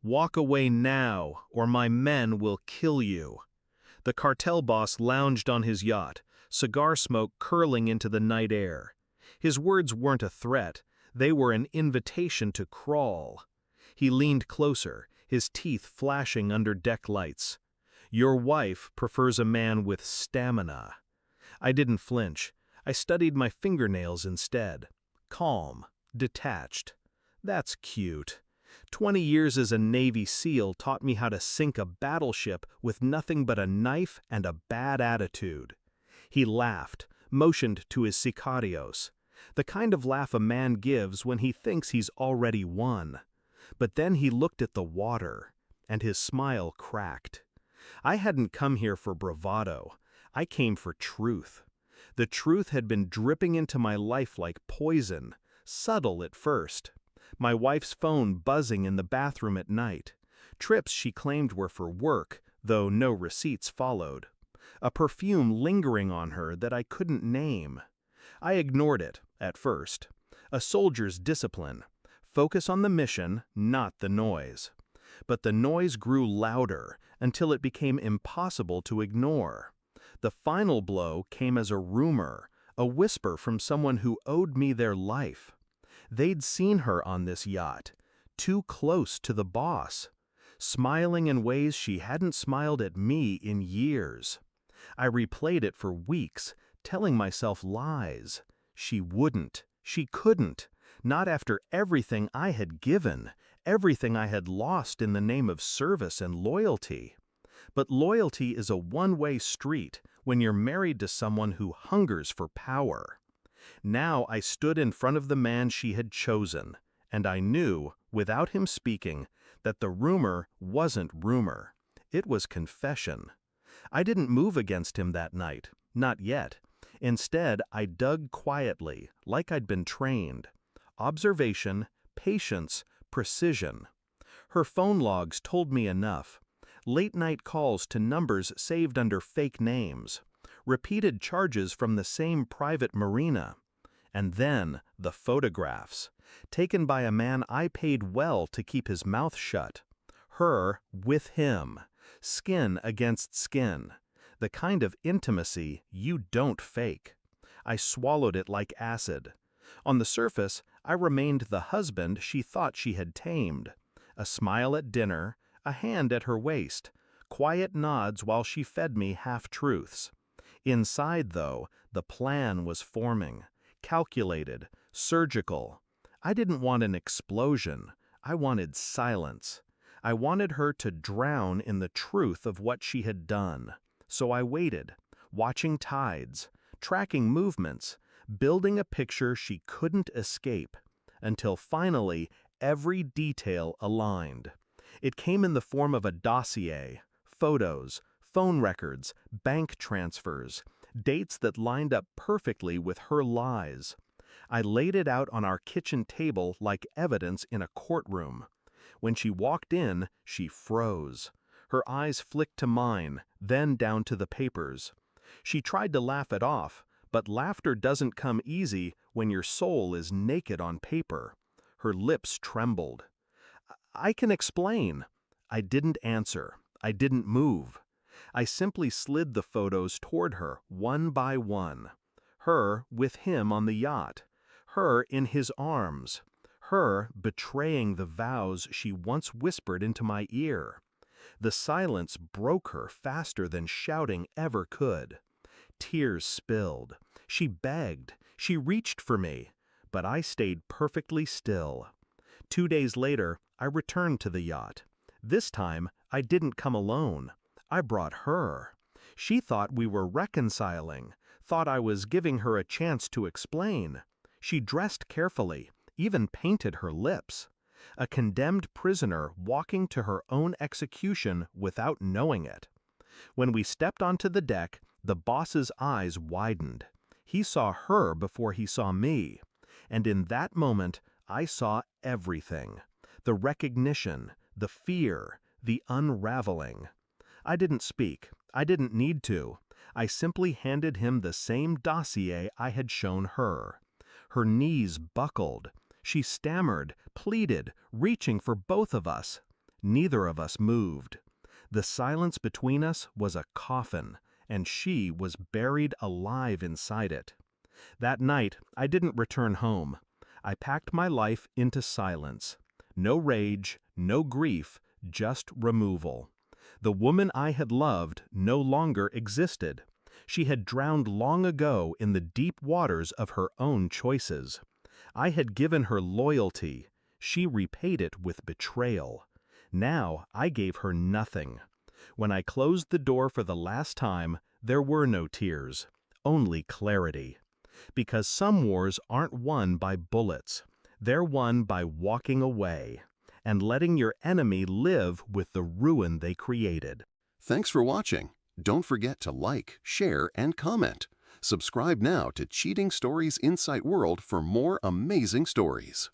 "Walk away now, or my men will kill you." The cartel boss lounged on his yacht, cigar smoke curling into the night air. His words weren't a threat, they were an invitation to crawl. He leaned closer, his teeth flashing under deck lights. "Your wife prefers a man with stamina." I didn't flinch. I studied my fingernails instead. Calm, detached. That's cute. 20 years as a Navy SEAL taught me how to sink a battleship with nothing but a knife and a bad attitude. He laughed, motioned to his sicarios. The kind of laugh a man gives when he thinks he's already won. But then he looked at the water, and his smile cracked. I hadn't come here for bravado. I came for truth. The truth had been dripping into my life like poison, subtle at first. My wife's phone buzzing in the bathroom at night. Trips she claimed were for work, though no receipts followed. A perfume lingering on her that I couldn't name. I ignored it, at first. A soldier's discipline. Focus on the mission, not the noise. But the noise grew louder until it became impossible to ignore. The final blow came as a rumor, a whisper from someone who owed me their life. They'd seen her on this yacht, too close to the boss, smiling in ways she hadn't smiled at me in years. I replayed it for weeks, telling myself lies. She wouldn't, she couldn't, not after everything I had given, everything I had lost in the name of service and loyalty. But loyalty is a one-way street when you're married to someone who hungers for power. Now I stood in front of the man she had chosen, and I knew, without him speaking, that the rumor wasn't rumor. It was confession. I didn't move against him that night, not yet. Instead, I dug quietly, like I'd been trained. Observation, patience, precision. Her phone logs told me enough. Late-night calls to numbers saved under fake names. Repeated charges from the same private marina. And then the photographs, taken by a man I paid well to keep his mouth shut. Her with him, skin against skin, the kind of intimacy you don't fake. I swallowed it like acid. On the surface, I remained the husband she thought she had tamed. A smile at dinner, a hand at her waist, quiet nods while she fed me half-truths. Inside, though, the plan was forming, calculated, surgical. I didn't want an explosion. I wanted silence. I wanted her to drown in the truth of what she had done. So I waited, watching tides, tracking movements, building a picture she couldn't escape, until finally every detail aligned. It came in the form of a dossier, photos, phone records, bank transfers, dates that lined up perfectly with her lies. I laid it out on our kitchen table like evidence in a courtroom. When she walked in, she froze. Her eyes flicked to mine, then down to the papers. She tried to laugh it off, but laughter doesn't come easy when your soul is naked on paper. Her lips trembled. "I can explain." I didn't answer. I didn't move. I simply slid the photos toward her, one by one. Her with him on the yacht. Her in his arms. Her betraying the vows she once whispered into my ear. The silence broke her faster than shouting ever could. Tears spilled. She begged. She reached for me. But I stayed perfectly still. 2 days later, I returned to the yacht. This time, I didn't come alone. I brought her. She thought we were reconciling, thought I was giving her a chance to explain. She dressed carefully, even painted her lips. A condemned prisoner walking to her own execution without knowing it. When we stepped onto the deck, the boss's eyes widened. He saw her before he saw me. And in that moment, I saw everything. The recognition, the fear, the unraveling. I didn't speak. I didn't need to. I simply handed him the same dossier I had shown her. Her knees buckled. She stammered, pleaded, reaching for both of us. Neither of us moved. The silence between us was a coffin, and she was buried alive inside it. That night, I didn't return home. I packed my life into silence. No rage, no grief, just removal. The woman I had loved no longer existed. She had drowned long ago in the deep waters of her own choices. I had given her loyalty. She repaid it with betrayal. Now I gave her nothing. When I closed the door for the last time, there were no tears, only clarity. Because some wars aren't won by bullets. They're won by walking away and letting your enemy live with the ruin they created. Thanks for watching. Don't forget to like, share, and comment. Subscribe now to Cheating Stories Insight World for more amazing stories.